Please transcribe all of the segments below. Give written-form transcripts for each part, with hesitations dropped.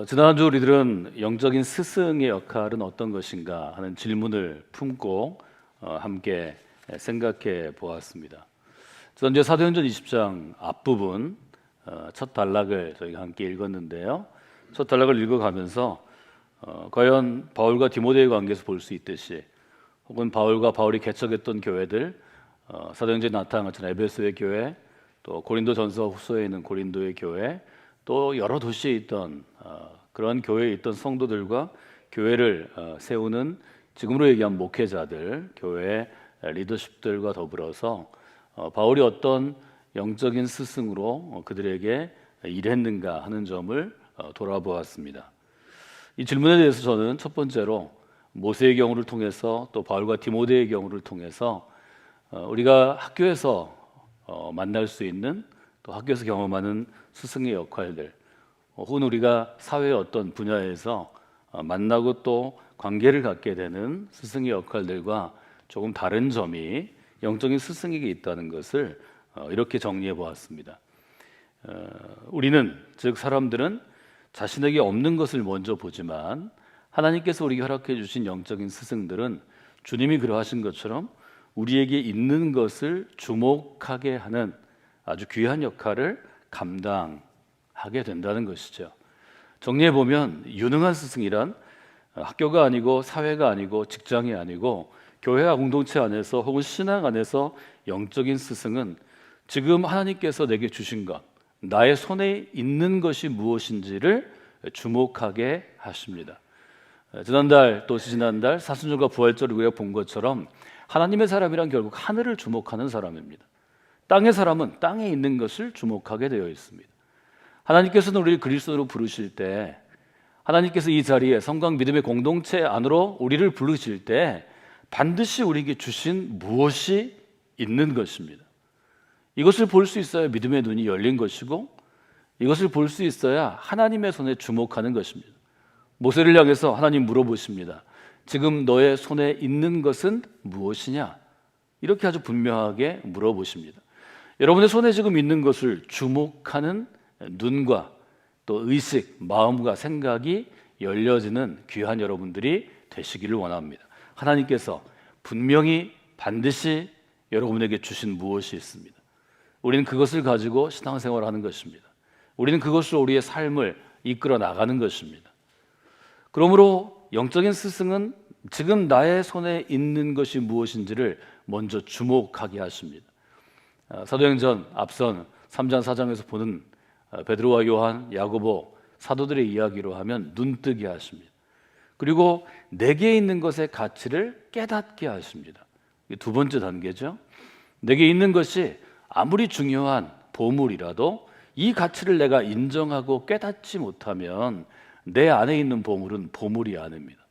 지난주 우리들은 영적인 스승의 역할은 어떤 것인가 하는 질문을 품고 함께 생각해 보았습니다. 지난주에 사도행전 20장 앞부분 첫 단락을 저희가 함께 읽었는데요. 첫 단락을 읽어가면서 과연 바울과 디모데의 관계에서 볼 수 있듯이 혹은 바울이 개척했던 교회들, 사도행전에 나타난 것처럼 에베소의 교회, 또 고린도전서 후서에 있는 고린도의 교회, 또 여러 도시에 있던 그런 교회에 있던 성도들과 교회를 세우는 지금으로 얘기한 목회자들, 교회 리더십들과 더불어서 바울이 어떤 영적인 스승으로 그들에게 일했는가 하는 점을 돌아보았습니다. 이 질문에 대해서 저는 첫 번째로 모세의 경우를 통해서 또 바울과 디모데의 경우를 통해서 우리가 학교에서 만날 수 있는 또 학교에서 경험하는 스승의 역할들, 혹은 우리가 사회의 어떤 분야에서 만나고 또 관계를 갖게 되는 스승의 역할들과 조금 다른 점이 영적인 스승에게 있다는 것을 이렇게 정리해 보았습니다. 우리는, 즉 사람들은 자신에게 없는 것을 먼저 보지만 하나님께서 우리에게 허락해 주신 영적인 스승들은 주님이 그러하신 것처럼 우리에게 있는 것을 주목하게 하는 아주 귀한 역할을 감당하게 된다는 것이죠. 정리해 보면 유능한 스승이란 학교가 아니고 사회가 아니고 직장이 아니고 교회와 공동체 안에서 혹은 신앙 안에서 영적인 스승은 지금 하나님께서 내게 주신 것, 나의 손에 있는 것이 무엇인지를 주목하게 하십니다. 지난달 또 지난달 사순절과 부활절을 우리가 본 것처럼 하나님의 사람이란 결국 하늘을 주목하는 사람입니다. 땅의 사람은 땅에 있는 것을 주목하게 되어 있습니다. 하나님께서는 우리를 그리스도로 부르실 때, 하나님께서 이 자리에 성강 믿음의 공동체 안으로 우리를 부르실 때 반드시 우리에게 주신 무엇이 있는 것입니다. 이것을 볼 수 있어야 믿음의 눈이 열린 것이고, 이것을 볼 수 있어야 하나님의 손에 주목하는 것입니다. 모세를 향해서 하나님 물어보십니다. 지금 너의 손에 있는 것은 무엇이냐? 이렇게 아주 분명하게 물어보십니다. 여러분의 손에 지금 있는 것을 주목하는 눈과 또 의식, 마음과 생각이 열려지는 귀한 여러분들이 되시기를 원합니다. 하나님께서 분명히 반드시 여러분에게 주신 무엇이 있습니다. 우리는 그것을 가지고 신앙생활을 하는 것입니다. 우리는 그것으로 우리의 삶을 이끌어 나가는 것입니다. 그러므로 영적인 스승은 지금 나의 손에 있는 것이 무엇인지를 먼저 주목하게 하십니다. 사도행전 앞선 3장 4장에서 보는 베드로와 요한, 야고보 사도들의 이야기로 하면 눈뜨게 하십니다. 그리고 내게 있는 것의 가치를 깨닫게 하십니다. 이게 두 번째 단계죠. 내게 있는 것이 아무리 중요한 보물이라도 이 가치를 내가 인정하고 깨닫지 못하면 내 안에 있는 보물은 보물이 아닙니다.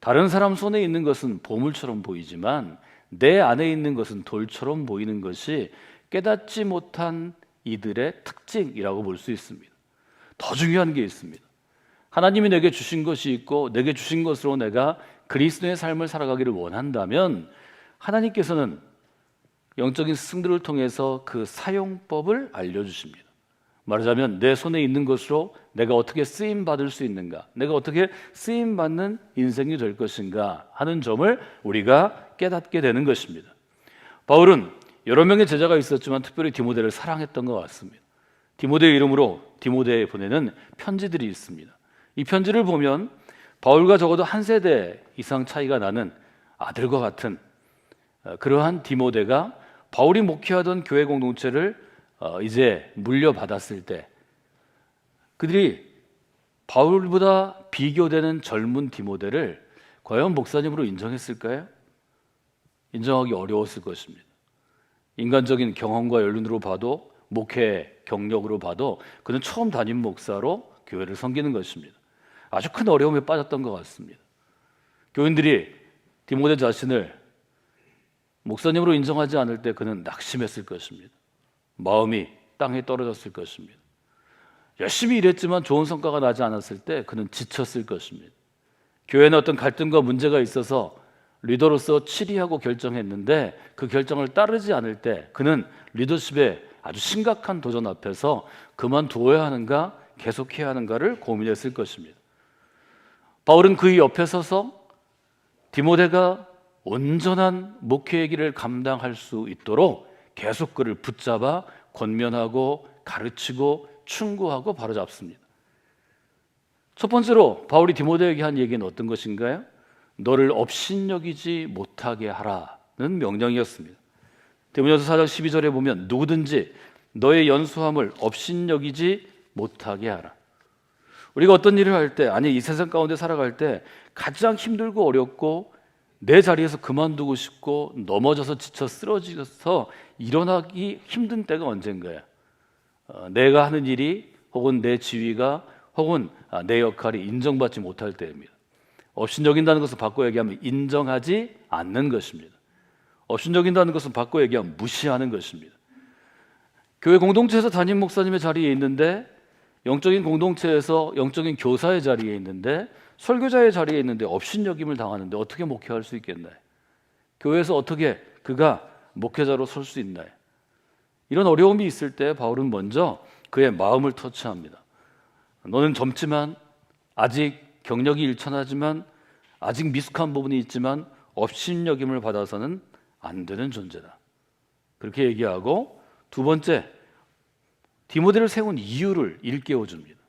다른 사람 손에 있는 것은 보물처럼 보이지만 내 안에 있는 것은 돌처럼 보이는 것이 깨닫지 못한 이들의 특징이라고 볼 수 있습니다. 더 중요한 게 있습니다. 하나님이 내게 주신 것이 있고 내게 주신 것으로 내가 그리스도의 삶을 살아가기를 원한다면 하나님께서는 영적인 스승들을 통해서 그 사용법을 알려주십니다. 말하자면 내 손에 있는 것으로 내가 어떻게 쓰임받을 수 있는가, 내가 어떻게 쓰임받는 인생이 될 것인가 하는 점을 우리가 깨닫게 되는 것입니다. 바울은 여러 명의 제자가 있었지만 특별히 디모데를 사랑했던 것 같습니다. 디모데의 이름으로 디모데에 보내는 편지들이 있습니다. 이 편지를 보면 바울과 적어도 한 세대 이상 차이가 나는 아들과 같은 그러한 디모데가 바울이 목회하던 교회 공동체를 이제 물려받았을 때 그들이 바울보다 비교되는 젊은 디모데를 과연 목사님으로 인정했을까요? 인정하기 어려웠을 것입니다. 인간적인 경험과 연륜으로 봐도, 목회 경력으로 봐도 그는 처음 담임 목사로 교회를 섬기는 것입니다. 아주 큰 어려움에 빠졌던 것 같습니다. 교인들이 디모데 자신을 목사님으로 인정하지 않을 때 그는 낙심했을 것입니다. 마음이 땅에 떨어졌을 것입니다. 열심히 일했지만 좋은 성과가 나지 않았을 때 그는 지쳤을 것입니다. 교회는 어떤 갈등과 문제가 있어서 리더로서 치리하고 결정했는데 그 결정을 따르지 않을 때 그는 리더십에 아주 심각한 도전 앞에서 그만두어야 하는가 계속해야 하는가를 고민했을 것입니다. 바울은 그의 옆에 서서 디모데가 온전한 목회의 길을 감당할 수 있도록 계속 그를 붙잡아 권면하고 가르치고 충고하고 바로잡습니다. 첫 번째로 바울이 디모데에게 한 얘기는 어떤 것인가요? 너를 업신여기지 못하게 하라는 명령이었습니다. 디모데전서 4장 12절에 보면 누구든지 너의 연수함을 업신여기지 못하게 하라. 우리가 어떤 일을 할 때, 아니 이 세상 가운데 살아갈 때 가장 힘들고 어렵고 내 자리에서 그만두고 싶고 넘어져서 지쳐 쓰러져서 일어나기 힘든 때가 언젠가야. 내가 하는 일이 혹은 내 지위가 혹은 내 역할이 인정받지 못할 때입니다. 업신여긴다는 것은 바꿔 얘기하면 인정하지 않는 것입니다. 업신여긴다는 것은 바꿔 얘기하면 무시하는 것입니다. 교회 공동체에서 담임 목사님의 자리에 있는데, 영적인 공동체에서 영적인 교사의 자리에 있는데, 설교자의 자리에 있는데 업신여김을 당하는데 어떻게 목회할 수 있겠나요? 교회에서 어떻게 그가 목회자로 설 수 있나요? 이런 어려움이 있을 때 바울은 먼저 그의 마음을 터치합니다. 너는 젊지만, 아직 경력이 일천하지만, 아직 미숙한 부분이 있지만 업신여김을 받아서는 안 되는 존재다. 그렇게 얘기하고, 두 번째, 디모데를 세운 이유를 일깨워줍니다.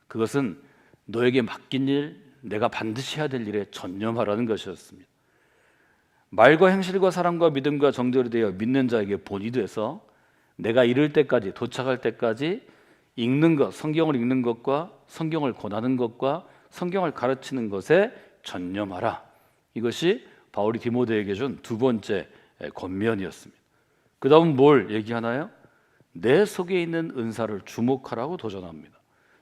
그것은 너에게 맡긴 일, 내가 반드시 해야 될 일에 전념하라는 것이었습니다. 말과 행실과 사랑과 믿음과 정결이 되어 믿는 자에게 본이 돼서 내가 이를 때까지, 도착할 때까지 읽는 것, 성경을 읽는 것과 성경을 권하는 것과 성경을 가르치는 것에 전념하라. 이것이 바울이 디모데에게 준 두 번째 권면이었습니다. 그 다음 뭘 얘기하나요? 내 속에 있는 은사를 주목하라고 도전합니다.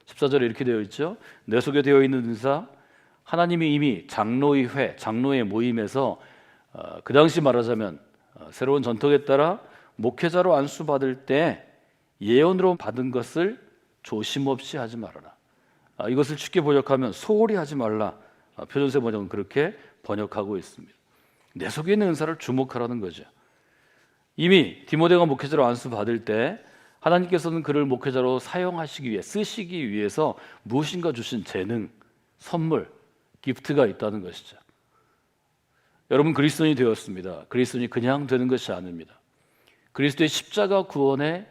14절에 이렇게 되어 있죠. 내 속에 되어 있는 은사, 하나님이 이미 장로의 회, 장로의 모임에서 그 당시 말하자면 새로운 전통에 따라 목회자로 안수받을 때 예언으로 받은 것을 조심 없이 하지 말아라. 이것을 쉽게 번역하면 소홀히 하지 말라. 표준세 번역은 그렇게 번역하고 있습니다. 내 속에 있는 은사를 주목하라는 거죠. 이미 디모데가 목회자로 안수받을 때 하나님께서는 그를 목회자로 사용하시기 위해, 쓰시기 위해서 무엇인가 주신 재능, 선물, 기프트가 있다는 것이죠. 여러분 그리스도인이 되었습니다. 그리스도인이 그냥 되는 것이 아닙니다. 그리스도의 십자가 구원의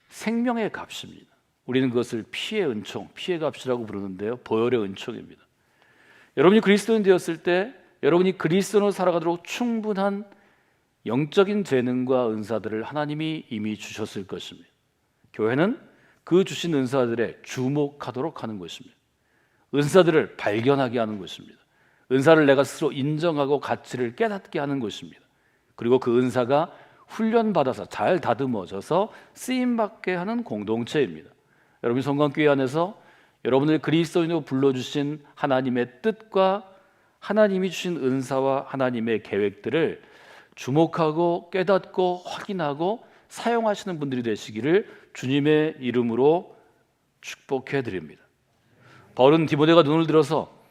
생명의 값입니다. 우리는 그것을 피의 은총, 피의 값이라고 부르는데요, 보혈의 은총입니다. 여러분이 그리스도인 되었을 때 여러분이 그리스도인으로 살아가도록 충분한 영적인 재능과 은사들을 하나님이 이미 주셨을 것입니다. 교회는 그 주신 은사들에 주목하도록 하는 것입니다. 은사들을 발견하게 하는 것입니다. 은사를 내가 스스로 인정하고 가치를 깨닫게 하는 것입니다. 그리고 그 은사가 훈련받아서 잘 다듬어져서 쓰임받게 하는 공동체입니다. 여러분이 성광교회 안에서 여러분을 그리스도인으로 불러주신 하나님의 뜻과 하나님이 주신 은사와 하나님의 계획들을 주목하고 깨닫고 확인하고 사용하시는 분들이 되시기를 주님의 이름으로 축복해 드립니다. 바울은 디모데가 눈을 들어서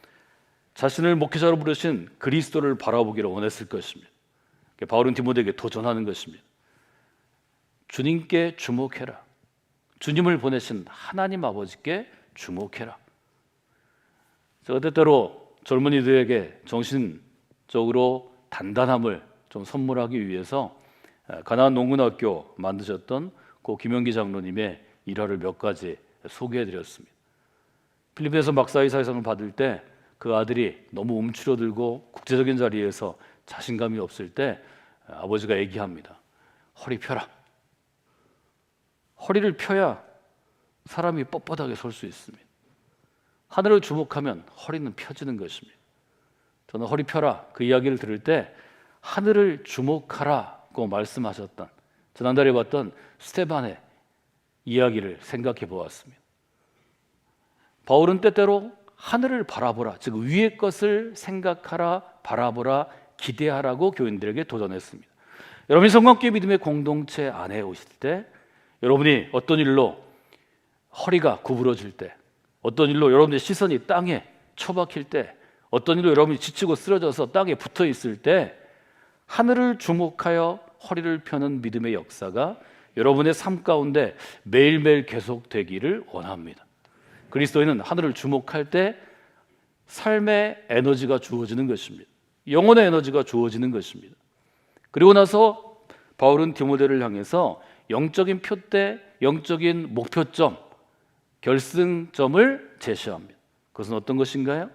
자신을 목회자로 부르신 그리스도를 바라보기를 원했을 것입니다. 바울은 디모데에게 도전하는 것입니다. 주님께 주목해라. 주님을 보내신 하나님 아버지께 주목해라. 제가 때때로 젊은이들에게 정신적으로 단단함을 좀 선물하기 위해서 가나안 농군학교 만드셨던 고 김영기 장로님의 일화를 몇 가지 소개해드렸습니다. 필리핀에서 박사의 사회상을 받을 때 그 아들이 너무 움츠러들고 국제적인 자리에서 자신감이 없을 때 아버지가 얘기합니다. 허리 펴라. 허리를 펴야 사람이 뻣뻣하게 설 수 있습니다. 하늘을 주목하면 허리는 펴지는 것입니다. 저는 허리 펴라 그 이야기를 들을 때 하늘을 주목하라고 말씀하셨던, 지난달에 봤던 스테반의 이야기를 생각해 보았습니다. 바울은 때때로 하늘을 바라보라, 즉 위의 것을 생각하라, 바라보라, 기대하라고 교인들에게 도전했습니다. 여러분이 성광교회 믿음의 공동체 안에 오실 때, 여러분이 어떤 일로 허리가 구부러질 때, 어떤 일로 여러분의 시선이 땅에 처박힐 때, 어떤 일로 여러분이 지치고 쓰러져서 땅에 붙어 있을 때 하늘을 주목하여 허리를 펴는 믿음의 역사가 여러분의 삶 가운데 매일매일 계속되기를 원합니다. 그리스도인은 하늘을 주목할 때 삶의 에너지가 주어지는 것입니다. 영혼의 에너지가 주어지는 것입니다. 그리고 나서 바울은 디모데를 향해서 영적인 표대, 영적인 목표점, 결승점을 제시합니다. 그것은 어떤 것인가요?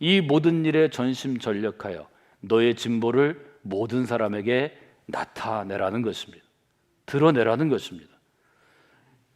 이 모든 일에 전심전력하여 너의 진보를 모든 사람에게 나타내라는 것입니다. 드러내라는 것입니다.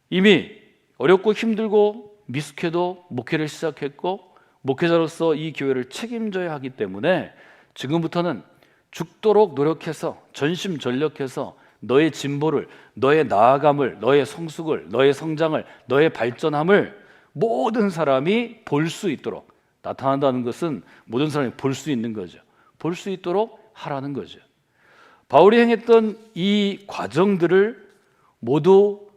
이미 어렵고 힘들고 미숙해도 목회를 시작했고 목회자로서 이 교회를 책임져야 하기 때문에 지금부터는 죽도록 노력해서 전심전력해서 너의 진보를, 너의 나아감을, 너의 성숙을, 너의 성장을, 너의 발전함을 모든 사람이 볼 수 있도록, 나타난다는 것은 모든 사람이 볼 수 있는 거죠. 볼 수 있도록 하라는 거죠. 바울이 행했던 이 과정들을 모두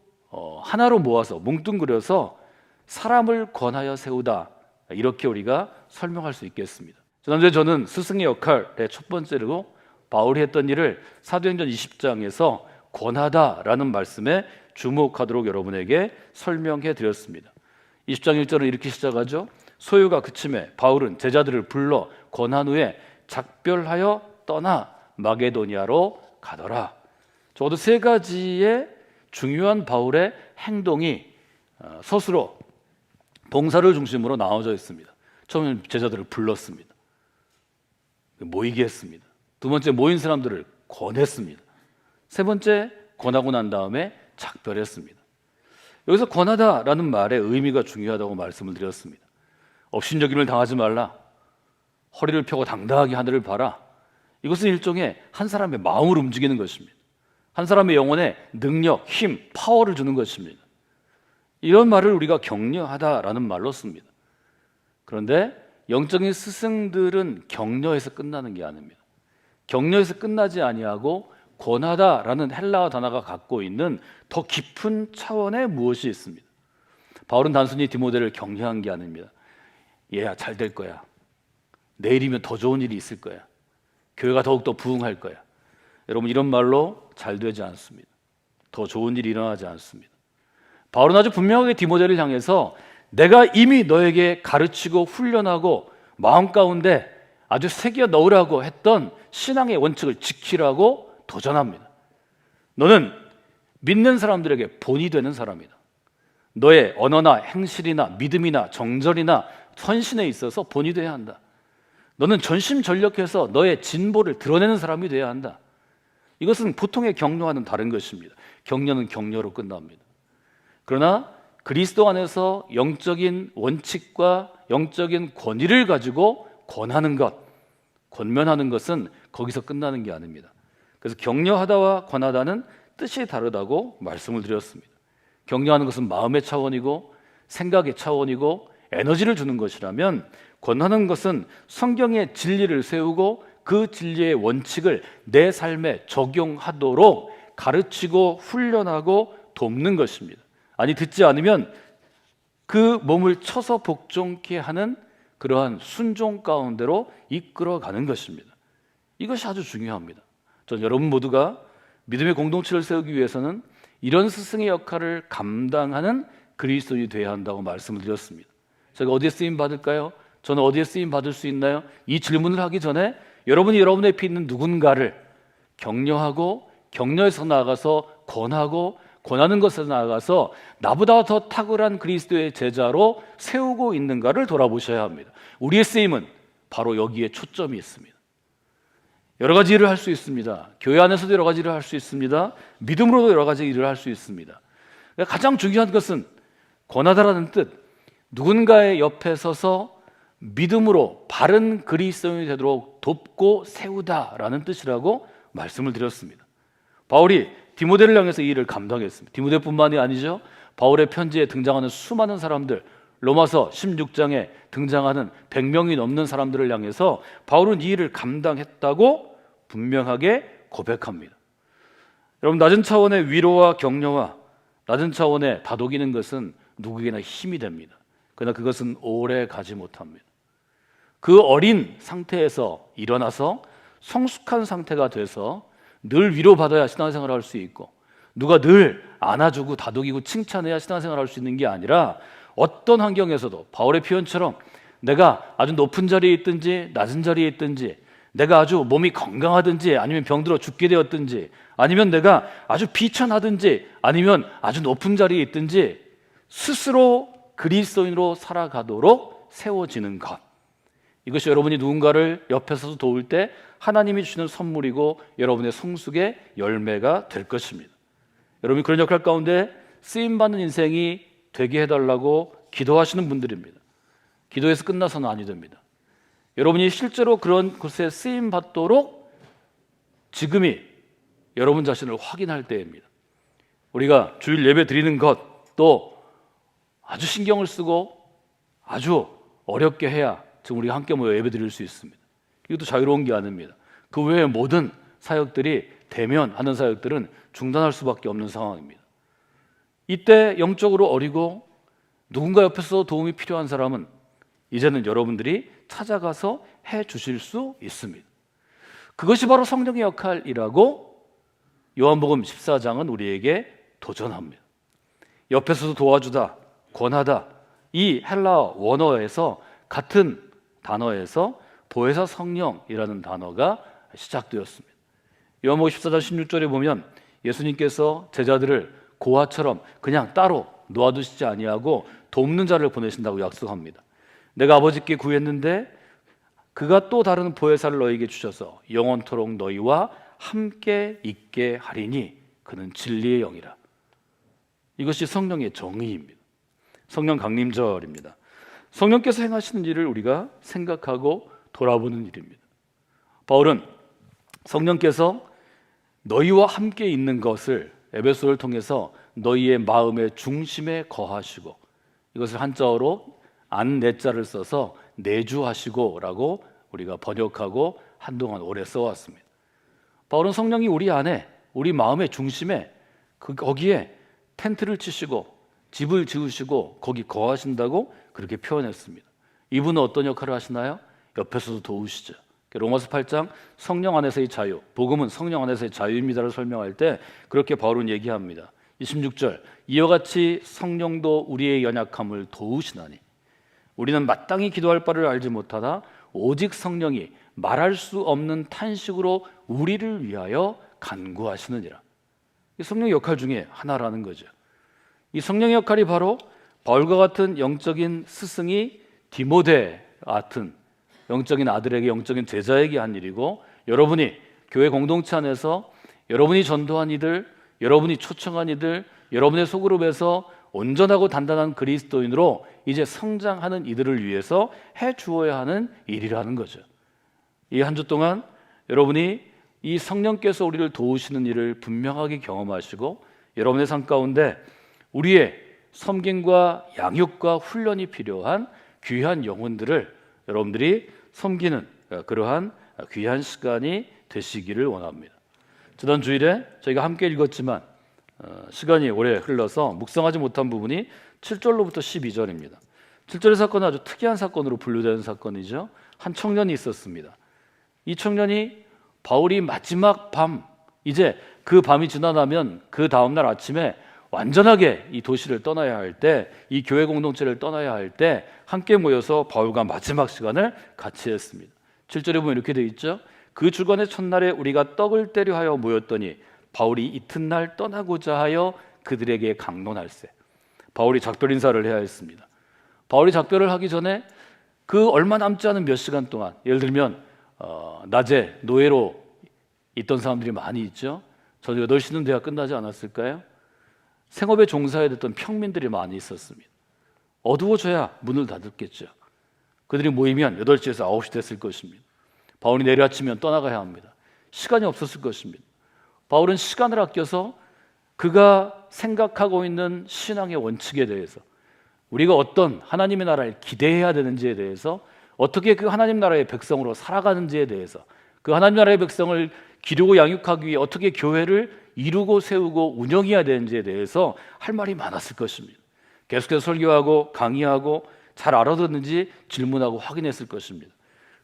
하나로 모아서 뭉뚱그려서 사람을 권하여 세우다, 이렇게 우리가 설명할 수 있겠습니다. 지난주에 저는 스승의 역할의 첫 번째로 바울이 했던 일을 사도행전 20장에서 권하다라는 말씀에 주목하도록 여러분에게 설명해 드렸습니다. 20장 1절은 이렇게 시작하죠. 소요가 그침에 바울은 제자들을 불러 권한 후에 작별하여 떠나 마게도니아로 가더라. 적어도 세 가지의 중요한 바울의 행동이 서술로 봉사를 중심으로 나눠져 있습니다. 처음에는 제자들을 불렀습니다. 모이게 했습니다. 두 번째, 모인 사람들을 권했습니다. 세 번째, 권하고 난 다음에 작별했습니다. 여기서 권하다라는 말의 의미가 중요하다고 말씀을 드렸습니다. 업신여김을 당하지 말라, 허리를 펴고 당당하게 하늘을 봐라. 이것은 일종의 한 사람의 마음을 움직이는 것입니다. 한 사람의 영혼에 능력, 힘, 파워를 주는 것입니다. 이런 말을 우리가 격려하다라는 말로 씁니다. 그런데 영적인 스승들은 격려에서 끝나는 게 아닙니다. 격려에서 끝나지 아니하고 권하다라는 헬라어 단어가 갖고 있는 더 깊은 차원의 무엇이 있습니다. 바울은 단순히 디모데를 격려한 게 아닙니다. 얘야, 잘 될 거야. 내일이면 더 좋은 일이 있을 거야. 교회가 더욱더 부흥할 거야. 여러분, 이런 말로 잘 되지 않습니다. 더 좋은 일이 일어나지 않습니다. 바울은 아주 분명하게 디모데를 향해서 내가 이미 너에게 가르치고 훈련하고 마음 가운데 아주 새겨 넣으라고 했던 신앙의 원칙을 지키라고 도전합니다. 너는 믿는 사람들에게 본이 되는 사람이다. 너의 언어나 행실이나 믿음이나 정절이나 헌신에 있어서 본이 되어야 한다. 너는 전심전력해서 너의 진보를 드러내는 사람이 되어야 한다. 이것은 보통의 격려와는 다른 것입니다. 격려는 격려로 끝납니다. 그러나 그리스도 안에서 영적인 원칙과 영적인 권위를 가지고 권하는 것, 권면하는 것은 거기서 끝나는 게 아닙니다. 그래서 격려하다와 권하다는 뜻이 다르다고 말씀을 드렸습니다. 격려하는 것은 마음의 차원이고 생각의 차원이고 에너지를 주는 것이라면, 권하는 것은 성경의 진리를 세우고 그 진리의 원칙을 내 삶에 적용하도록 가르치고 훈련하고 돕는 것입니다. 아니, 듣지 않으면 그 몸을 쳐서 복종케 하는 그러한 순종 가운데로 이끌어가는 것입니다. 이것이 아주 중요합니다. 전 여러분 모두가 믿음의 공동체를 세우기 위해서는 이런 스승의 역할을 감당하는 그리스도인이 되어야 한다고 말씀을 드렸습니다. 제가 어디에 쓰임 받을까요? 저는 어디에 쓰임 받을 수 있나요? 이 질문을 하기 전에 여러분이 여러분 옆에 있는 누군가를 격려하고, 격려에서 나아가서 권하고, 권하는 것에서 나아가서 나보다 더 탁월한 그리스도의 제자로 세우고 있는가를 돌아보셔야 합니다. 우리의 쓰임은 바로 여기에 초점이 있습니다. 여러 가지 일을 할 수 있습니다. 교회 안에서도 여러 가지 일을 할 수 있습니다. 믿음으로도 여러 가지 일을 할 수 있습니다. 가장 중요한 것은 권하다라는 뜻, 누군가의 옆에 서서 믿음으로 바른 그리스도인이 되도록 돕고 세우다라는 뜻이라고 말씀을 드렸습니다. 바울이 디모데를 향해서 이 일을 감당했습니다. 디모데뿐만이 아니죠. 바울의 편지에 등장하는 수많은 사람들, 로마서 16장에 등장하는 100명이 넘는 사람들을 향해서 바울은 이 일을 감당했다고 분명하게 고백합니다. 여러분, 낮은 차원의 위로와 격려와 낮은 차원의 다독이는 것은 누구에게나 힘이 됩니다. 그러나 그것은 오래 가지 못합니다. 그 어린 상태에서 일어나서 성숙한 상태가 돼서 늘 위로받아야 신앙생활을 할 수 있고, 누가 늘 안아주고 다독이고 칭찬해야 신앙생활을 할 수 있는 게 아니라 어떤 환경에서도 바울의 표현처럼 내가 아주 높은 자리에 있든지 낮은 자리에 있든지, 내가 아주 몸이 건강하든지 아니면 병들어 죽게 되었든지, 아니면 내가 아주 비천하든지 아니면 아주 높은 자리에 있든지 스스로 그리스도인으로 살아가도록 세워지는 것, 이것이 여러분이 누군가를 옆에서 도울 때 하나님이 주시는 선물이고 여러분의 성숙의 열매가 될 것입니다. 여러분이 그런 역할 가운데 쓰임받는 인생이 되게 해달라고 기도하시는 분들입니다. 기도해서 끝나서는 아니 됩니다. 여러분이 실제로 그런 곳에 쓰임받도록 지금이 여러분 자신을 확인할 때입니다. 우리가 주일 예배 드리는 것도 아주 신경을 쓰고 아주 어렵게 해야 지금 우리가 함께 모여 예배 드릴 수 있습니다. 이것도 자유로운 게 아닙니다. 그 외의 모든 사역들이 대면하는 사역들은 중단할 수밖에 없는 상황입니다. 이때 영적으로 어리고 누군가 옆에서 도움이 필요한 사람은 이제는 여러분들이 찾아가서 해 주실 수 있습니다. 그것이 바로 성령의 역할이라고 요한복음 14장은 우리에게 도전합니다. 옆에서도 도와주다, 권하다, 이 헬라 원어에서 같은 단어에서 보혜사 성령이라는 단어가 시작되었습니다. 요한복음 14장 16절에 보면 예수님께서 제자들을 고아처럼 그냥 따로 놓아두시지 아니하고 돕는 자를 보내신다고 약속합니다. 내가 아버지께 구했는데 그가 또 다른 보혜사를 너희에게 주셔서 영원토록 너희와 함께 있게 하리니 그는 진리의 영이라. 이것이 성령의 정의입니다. 성령 강림절입니다. 성령께서 행하시는 일을 우리가 생각하고 돌아보는 일입니다. 바울은 성령께서 너희와 함께 있는 것을 에베소를 통해서 너희의 마음의 중심에 거하시고, 이것을 한자어로 안내자를 써서 내주하시고라고 우리가 번역하고 한동안 오래 써왔습니다. 바울은 성령이 우리 안에, 우리 마음의 중심에 거기에 텐트를 치시고 집을 지으시고 거기 거하신다고 그렇게 표현했습니다. 이분은 어떤 역할을 하시나요? 옆에서도 도우시죠. 로마서 8장 성령 안에서의 자유, 복음은 성령 안에서의 자유입니다를 설명할 때 그렇게 바울은 얘기합니다. 26절, 이와 같이 성령도 우리의 연약함을 도우시나니 우리는 마땅히 기도할 바를 알지 못하다 오직 성령이 말할 수 없는 탄식으로 우리를 위하여 간구하시느니라. 이 성령의 역할 중에 하나라는 거죠. 이 성령의 역할이 바로 바울과 같은 영적인 스승이 디모데 같은 영적인 아들에게, 영적인 제자에게 한 일이고, 여러분이 교회 공동체 안에서 여러분이 전도한 이들, 여러분이 초청한 이들, 여러분의 소그룹에서 온전하고 단단한 그리스도인으로 이제 성장하는 이들을 위해서 해 주어야 하는 일이라는 거죠. 이 한 주 동안 여러분이 이 성령께서 우리를 도우시는 일을 분명하게 경험하시고, 여러분의 삶 가운데 우리의 섬김과 양육과 훈련이 필요한 귀한 영혼들을 여러분들이 섬기는 그러한 귀한 시간이 되시기를 원합니다. 지난 주일에 저희가 함께 읽었지만 시간이 오래 흘러서 묵상하지 못한 부분이 7절로부터 12절입니다. 7절의 사건은 아주 특이한 사건으로 분류되는 사건이죠. 한 청년이 있었습니다. 이 청년이 바울이 마지막 밤, 이제 그 밤이 지나면 그 다음날 아침에 완전하게 이 도시를 떠나야 할 때, 이 교회 공동체를 떠나야 할 때 함께 모여서 바울과 마지막 시간을 같이 했습니다. 7절에 보면 이렇게 되어 있죠. 그 주간의 첫날에 우리가 떡을 떼려 하여 모였더니 바울이 이튿날 떠나고자 하여 그들에게 강론할세. 바울이 작별 인사를 해야 했습니다. 바울이 작별을 하기 전에 그 얼마 남지 않은 몇 시간 동안, 예를 들면 낮에 노예로 있던 사람들이 많이 있죠. 저녁 8시는 돼야 끝나지 않았을까요? 생업에 종사해야 됐던 평민들이 많이 있었습니다. 어두워져야 문을 닫았겠죠. 그들이 모이면 8시에서 9시 됐을 것입니다. 바울이 내려아치면 떠나가야 합니다. 시간이 없었을 것입니다. 바울은 시간을 아껴서 그가 생각하고 있는 신앙의 원칙에 대해서, 우리가 어떤 하나님의 나라를 기대해야 되는지에 대해서, 어떻게 그 하나님 나라의 백성으로 살아가는지에 대해서, 그 하나님 나라의 백성을 기르고 양육하기 위해 어떻게 교회를 이루고 세우고 운영해야 되는지에 대해서 할 말이 많았을 것입니다. 계속해서 설교하고 강의하고 잘 알아듣는지 질문하고 확인했을 것입니다.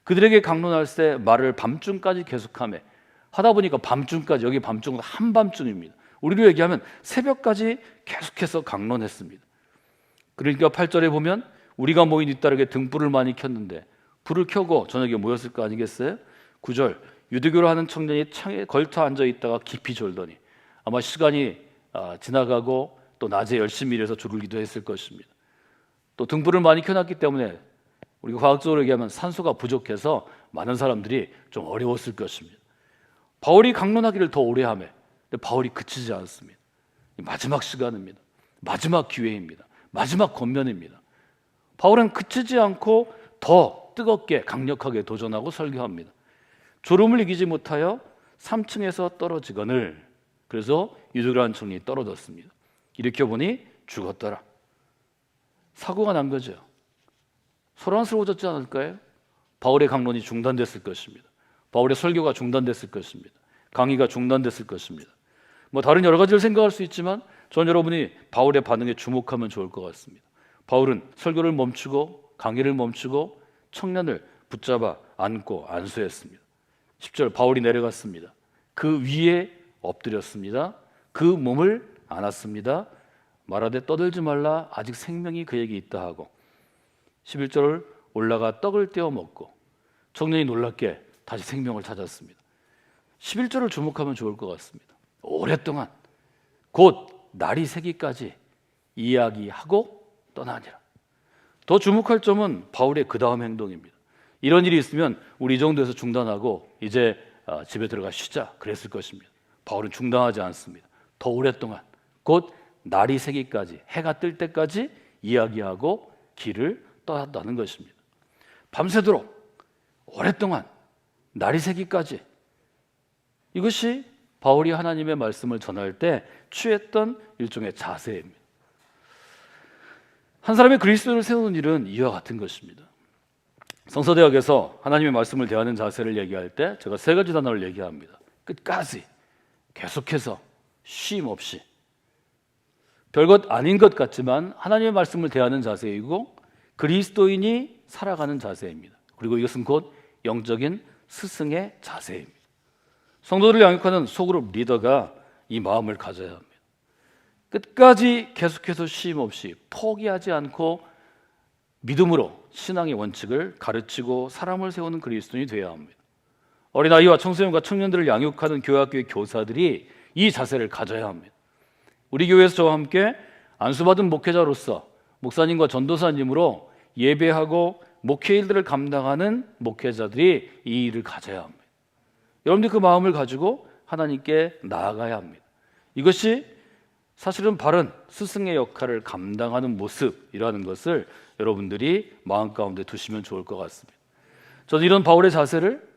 그들에게 강론할 때 말을 밤중까지 계속하며 하다 보니까 밤중까지, 여기 밤중은 한밤중입니다. 우리로 얘기하면 새벽까지 계속해서 강론했습니다. 그러니까 8절에 보면 우리가 모인 뒤따르게 등불을 많이 켰는데 불을 켜고 저녁에 모였을 거 아니겠어요? 9절 유대교를 하는 청년이 창에 걸터 앉아 있다가 깊이 졸더니 아마 시간이 지나가고 또 낮에 열심히 일해서 졸을 기도했을 것입니다. 또 등불을 많이 켜놨기 때문에 우리가 과학적으로 얘기하면 산소가 부족해서 많은 사람들이 좀 어려웠을 것입니다. 바울이 강론하기를 더 오래 하며 바울이 그치지 않습니다. 마지막 시간입니다. 마지막 기회입니다. 마지막 권면입니다. 바울은 그치지 않고 더 뜨겁게 강력하게 도전하고 설교합니다. 졸음을 이기지 못하여 3층에서 떨어지거늘 그래서 유대교라는 청년이 떨어졌습니다. 일으켜 보니 죽었더라. 사고가 난 거죠. 소란스러워졌지 않을까요? 바울의 강론이 중단됐을 것입니다. 바울의 설교가 중단됐을 것입니다. 강의가 중단됐을 것입니다. 다른 여러 가지를 생각할 수 있지만 전 여러분이 바울의 반응에 주목하면 좋을 것 같습니다. 바울은 설교를 멈추고 강의를 멈추고 청년을 붙잡아 안고 안수했습니다. 10절 바울이 내려갔습니다. 그 위에 엎드렸습니다. 그 몸을 안았습니다. 말하되 떠들지 말라 아직 생명이 그에게 있다 하고 11절 올라가 떡을 떼어 먹고 청년이 놀랍게 다시 생명을 찾았습니다. 11절을 주목하면 좋을 것 같습니다. 오랫동안 곧 날이 새기까지 이야기하고 떠나니라. 더 주목할 점은 바울의 그 다음 행동입니다. 이런 일이 있으면 우리 이 정도에서 중단하고 이제 집에 들어가 쉬자 그랬을 것입니다. 바울은 중단하지 않습니다. 더 오랫동안 곧 날이 새기까지 해가 뜰 때까지 이야기하고 길을 떠났다는 것입니다. 밤새도록 오랫동안 날이 새기까지 이것이 바울이 하나님의 말씀을 전할 때 취했던 일종의 자세입니다. 한 사람의 그리스도를 세우는 일은 이와 같은 것입니다. 성서대학에서 하나님의 말씀을 대하는 자세를 얘기할 때 제가 세 가지 단어를 얘기합니다. 끝까지 계속해서 쉼 없이 별것 아닌 것 같지만 하나님의 말씀을 대하는 자세이고 그리스도인이 살아가는 자세입니다. 그리고 이것은 곧 영적인 스승의 자세입니다. 성도들을 양육하는 소그룹 리더가 이 마음을 가져야 합니다. 끝까지 계속해서 쉼 없이 포기하지 않고 믿음으로 신앙의 원칙을 가르치고 사람을 세우는 그리스도인이 되어야 합니다. 어린아이와 청소년과 청년들을 양육하는 교회학교의 교사들이 이 자세를 가져야 합니다. 우리 교회에서 저와 함께 안수받은 목회자로서 목사님과 전도사님으로 예배하고 목회 일들을 감당하는 목회자들이 이 일을 가져야 합니다. 여러분들 그 마음을 가지고 하나님께 나아가야 합니다. 이것이 사실은 바른 스승의 역할을 감당하는 모습이라는 것을 여러분들이 마음 가운데 두시면 좋을 것 같습니다. 저는 이런 바울의 자세를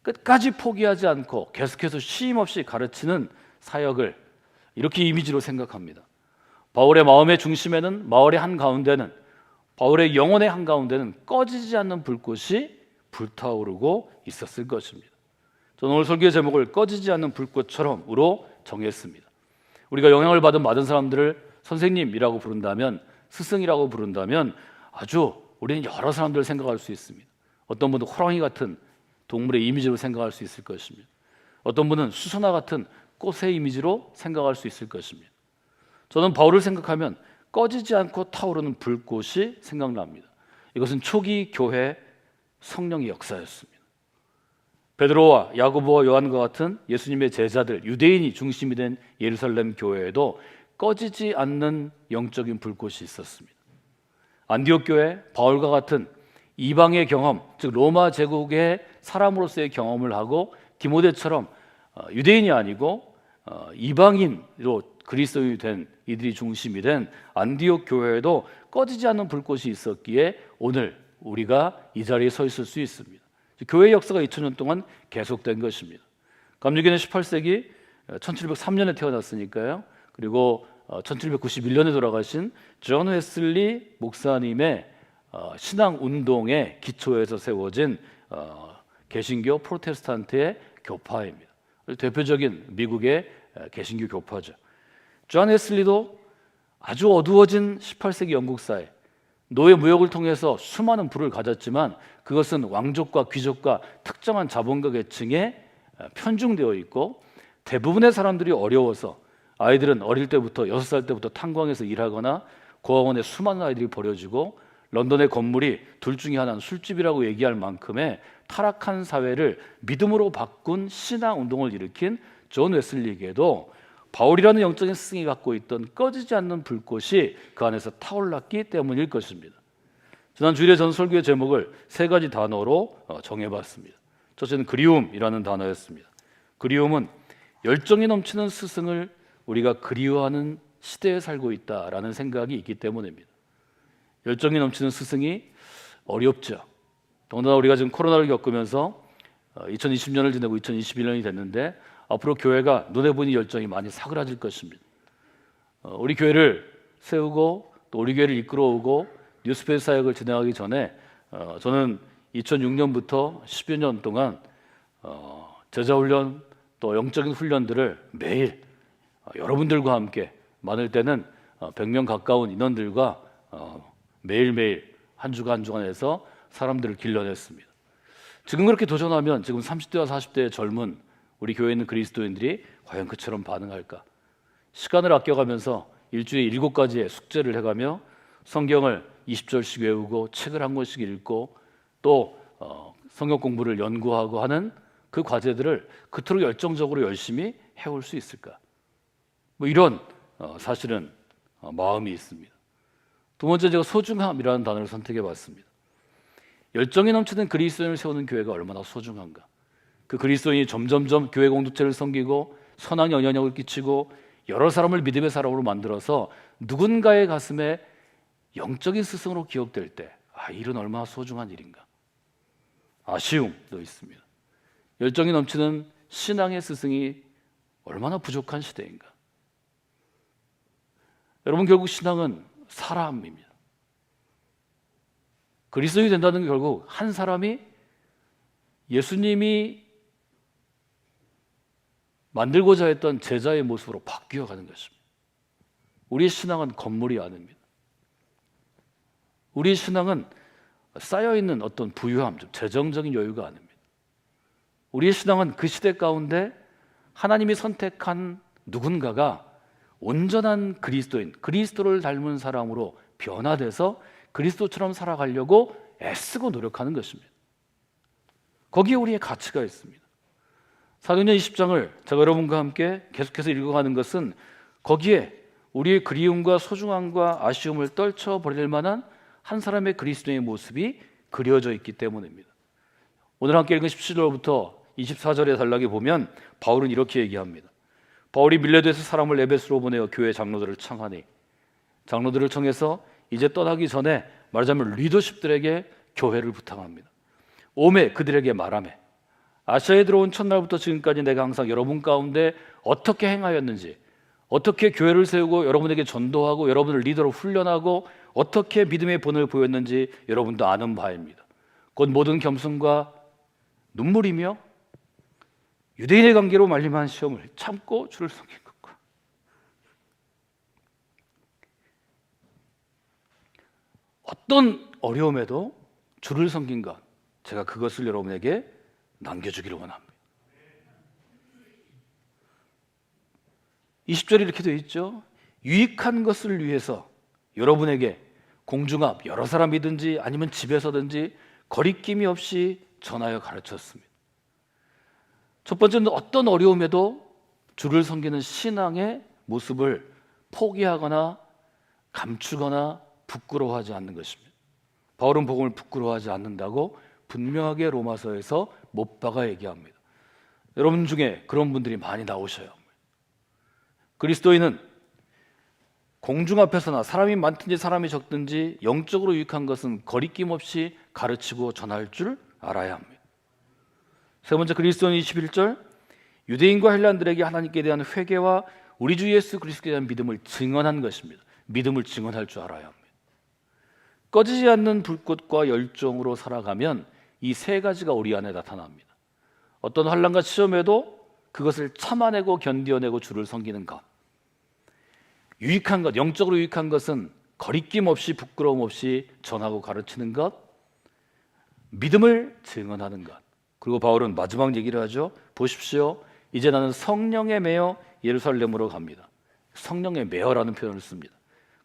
끝까지 포기하지 않고 계속해서 쉼 없이 가르치는 사역을 이렇게 이미지로 생각합니다. 바울의 마음의 중심에는 마을의 한가운데는 바울의 영혼의 한가운데는 꺼지지 않는 불꽃이 불타오르고 있었을 것입니다. 저는 오늘 설교의 제목을 꺼지지 않는 불꽃처럼으로 정했습니다. 우리가 영향을 받은 많은 사람들을 선생님이라고 부른다면 스승이라고 부른다면 아주 우리는 여러 사람들을 생각할 수 있습니다. 어떤 분은 호랑이 같은 동물의 이미지로 생각할 수 있을 것입니다. 어떤 분은 수선화 같은 꽃의 이미지로 생각할 수 있을 것입니다. 저는 바울을 생각하면 꺼지지 않고 타오르는 불꽃이 생각납니다. 이것은 초기 교회 성령의 역사였습니다. 베드로와 야고보와 요한과 같은 예수님의 제자들, 유대인이 중심이 된 예루살렘 교회에도 꺼지지 않는 영적인 불꽃이 있었습니다. 안디옥 교회 바울과 같은 이방의 경험, 즉 로마 제국의 사람으로서의 경험을 하고 디모데처럼 유대인이 아니고 이방인으로 그리스도인이 된 이들이 중심이 된 안디옥 교회에도 꺼지지 않는 불꽃이 있었기에 오늘 우리가 이 자리에 서 있을 수 있습니다. 교회 역사가 2000년 동안 계속된 것입니다. 감리교는 18세기 1703년에 태어났으니까요. 그리고 1791년에 돌아가신 존 웨슬리 목사님의 신앙운동의 기초에서 세워진 개신교 프로테스탄트의 교파입니다. 대표적인 미국의 개신교 교파죠. 존 웨슬리도 아주 어두워진 18세기 영국 사회 노예 무역을 통해서 수많은 부를 가졌지만 그것은 왕족과 귀족과 특정한 자본가 계층에 편중되어 있고 대부분의 사람들이 어려워서 아이들은 어릴 때부터 6살 때부터 탄광에서 일하거나 고아원에 수많은 아이들이 버려지고 런던의 건물이 둘 중에 하나는 술집이라고 얘기할 만큼의 타락한 사회를 믿음으로 바꾼 신앙 운동을 일으킨 존 웨슬리에게도 바울이라는 영적인 스승이 갖고 있던 꺼지지 않는 불꽃이 그 안에서 타올랐기 때문일 것입니다. 지난 주일에 전 설교의 제목을 세 가지 단어로 정해봤습니다. 첫째는 그리움이라는 단어였습니다. 그리움은 열정이 넘치는 스승을 우리가 그리워하는 시대에 살고 있다라는 생각이 있기 때문입니다. 열정이 넘치는 스승이 어렵죠. 더군다나 우리가 지금 코로나를 겪으면서 2020년을 지내고 2021년이 됐는데 앞으로 교회가 눈에 보이는 열정이 많이 사그라질 것입니다. 우리 교회를 세우고 또 우리 교회를 이끌어오고 뉴스페이스 사역을 진행하기 전에 저는 2006년부터 10여 년 동안 제자훈련 또 영적인 훈련들을 매일 여러분들과 함께 많을 때는 100명 가까운 인원들과 매일매일 한 주간 한 주간에서 사람들을 길러냈습니다. 지금 그렇게 도전하면 지금 30대와 40대의 젊은 우리 교회에 있는 그리스도인들이 과연 그처럼 반응할까? 시간을 아껴가면서 일주일에 7가지의 숙제를 해가며 성경을 20절씩 외우고 책을 한 권씩 읽고 또 성경 공부를 연구하고 하는 그 과제들을 그토록 열정적으로 열심히 해올 수 있을까? 뭐 이런 사실은 마음이 있습니다. 두 번째, 제가 소중함이라는 단어를 선택해 봤습니다. 열정이 넘치는 그리스도인을 세우는 교회가 얼마나 소중한가? 그 그리스도인이 점점점 교회 공동체를 섬기고 선한 영향력을 끼치고 여러 사람을 믿음의 사람으로 만들어서 누군가의 가슴에 영적인 스승으로 기억될 때 일은 얼마나 소중한 일인가? 아쉬움도 있습니다. 열정이 넘치는 신앙의 스승이 얼마나 부족한 시대인가? 여러분, 결국 신앙은 사람입니다. 그리스도인이 된다는 게 결국 한 사람이 예수님이 만들고자 했던 제자의 모습으로 바뀌어가는 것입니다. 우리의 신앙은 건물이 아닙니다. 우리의 신앙은 쌓여있는 어떤 부유함, 재정적인 여유가 아닙니다. 우리의 신앙은 그 시대 가운데 하나님이 선택한 누군가가 온전한 그리스도인, 그리스도를 닮은 사람으로 변화돼서 그리스도처럼 살아가려고 애쓰고 노력하는 것입니다. 거기에 우리의 가치가 있습니다. 사도행전 20장을 제가 여러분과 함께 계속해서 읽어가는 것은 거기에 우리의 그리움과 소중함과 아쉬움을 떨쳐버릴 만한 한 사람의 그리스도의 모습이 그려져 있기 때문입니다. 오늘 함께 읽은 17절부터 24절의 단락에 보면 바울은 이렇게 얘기합니다. 바울이 밀레도에서 사람을 에베소로 보내어 교회 장로들을 청하니, 장로들을 청해서 이제 떠나기 전에 말하자면 리더십들에게 교회를 부탁합니다. 오매 그들에게 말하매, 아시아에 들어온 첫날부터 지금까지 내가 항상 여러분 가운데 어떻게 행하였는지, 어떻게 교회를 세우고 여러분에게 전도하고 여러분을 리더로 훈련하고 어떻게 믿음의 본을 보였는지 여러분도 아는 바입니다. 곧 모든 겸손과 눈물이며 유대인의 관계로 말림한 시험을 참고 주를 섬긴 것과 어떤 어려움에도 주를 섬긴 것, 제가 그것을 여러분에게 남겨주기를 원합니다. 20절이 이렇게 되어 있죠. 유익한 것을 위해서 여러분에게 공중앞 여러 사람이든지 아니면 집에서든지 거리낌이 없이 전하여 가르쳤습니다. 첫 번째는 어떤 어려움에도 주를 섬기는 신앙의 모습을 포기하거나 감추거나 부끄러워하지 않는 것입니다. 바울은 복음을 부끄러워하지 않는다고 분명하게 로마서에서 못 박아 얘기합니다. 여러분 중에 그런 분들이 많이 나오셔요. 그리스도인은 공중 앞에서나 사람이 많든지 사람이 적든지 영적으로 유익한 것은 거리낌 없이 가르치고 전할 줄 알아야 합니다. 세 번째, 그리스도인 21절, 유대인과 헬란들에게 하나님께 대한 회개와 우리 주 예수 그리스도에 대한 믿음을 증언한 것입니다. 믿음을 증언할 줄 알아야 합니다. 꺼지지 않는 불꽃과 열정으로 살아가면 이 세 가지가 우리 안에 나타납니다. 어떤 환난과 시험에도 그것을 참아내고 견뎌내고 주를 섬기는 것, 유익한 것, 영적으로 유익한 것은 거리낌 없이 부끄러움 없이 전하고 가르치는 것, 믿음을 증언하는 것. 그리고 바울은 마지막 얘기를 하죠. 보십시오, 이제 나는 성령에 매여 예루살렘으로 갑니다. 성령에 매여라는 표현을 씁니다.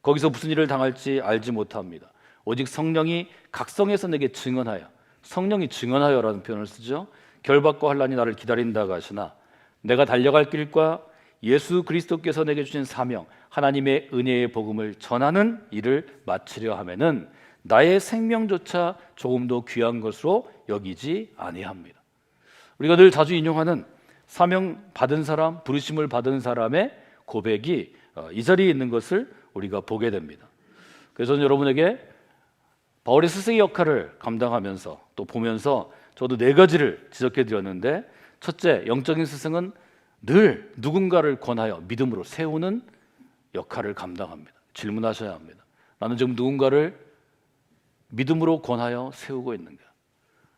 거기서 무슨 일을 당할지 알지 못합니다. 오직 성령이 각성해서 내게 증언하여, 성령이 증언하여라는 표현을 쓰죠. 결박과 환난이 나를 기다린다고 하시나 내가 달려갈 길과 예수 그리스도께서 내게 주신 사명, 하나님의 은혜의 복음을 전하는 일을 마치려 하면은 나의 생명조차 조금도 귀한 것으로 여기지 아니합니다. 우리가 늘 자주 인용하는 사명 받은 사람, 부르심을 받은 사람의 고백이 이 자리에 있는 것을 우리가 보게 됩니다. 그래서 저는 여러분에게 바울의 스승의 역할을 감당하면서 또 보면서 저도 4가지를 지적해 드렸는데, 첫째, 영적인 스승은 늘 누군가를 권하여 믿음으로 세우는 역할을 감당합니다. 질문하셔야 합니다. 나는 지금 누군가를 믿음으로 권하여 세우고 있는가?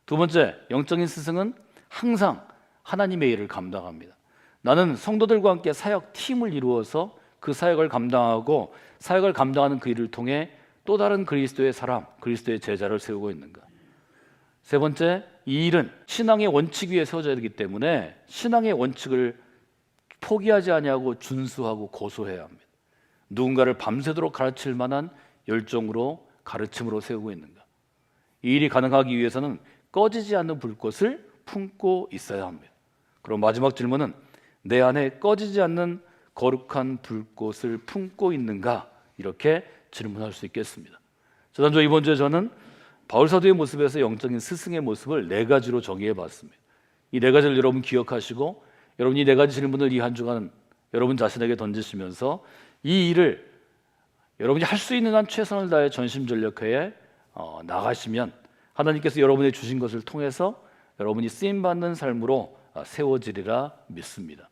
두 번째, 영적인 스승은 항상 하나님의 일을 감당합니다. 나는 성도들과 함께 사역 팀을 이루어서 그 사역을 감당하고 사역을 감당하는 그 일을 통해 또 다른 그리스도의 사람, 그리스도의 제자를 세우고 있는가? 세 번째, 이 일은 신앙의 원칙 위에 세워져야 되기 때문에 신앙의 원칙을 포기하지 아니하고 준수하고 고수해야 합니다. 누군가를 밤새도록 가르칠 만한 열정으로 가르침으로 세우고 있는가? 이 일이 가능하기 위해서는 꺼지지 않는 불꽃을 품고 있어야 합니다. 그럼 마지막 질문은 내 안에 꺼지지 않는 거룩한 불꽃을 품고 있는가? 이렇게 질문할 수 있겠습니다. 지난주 이번 주에 저는 바울 사도의 모습에서 영적인 스승의 모습을 4가지로 정의해 봤습니다. 이 4가지를 여러분 기억하시고 여러분 이 4가지 질문을 이 한 주간 여러분 자신에게 던지시면서 이 일을 여러분이 할 수 있는 한 최선을 다해 전심전력하여 나가시면 하나님께서 여러분의 주신 것을 통해서 여러분이 쓰임받는 삶으로 세워지리라 믿습니다.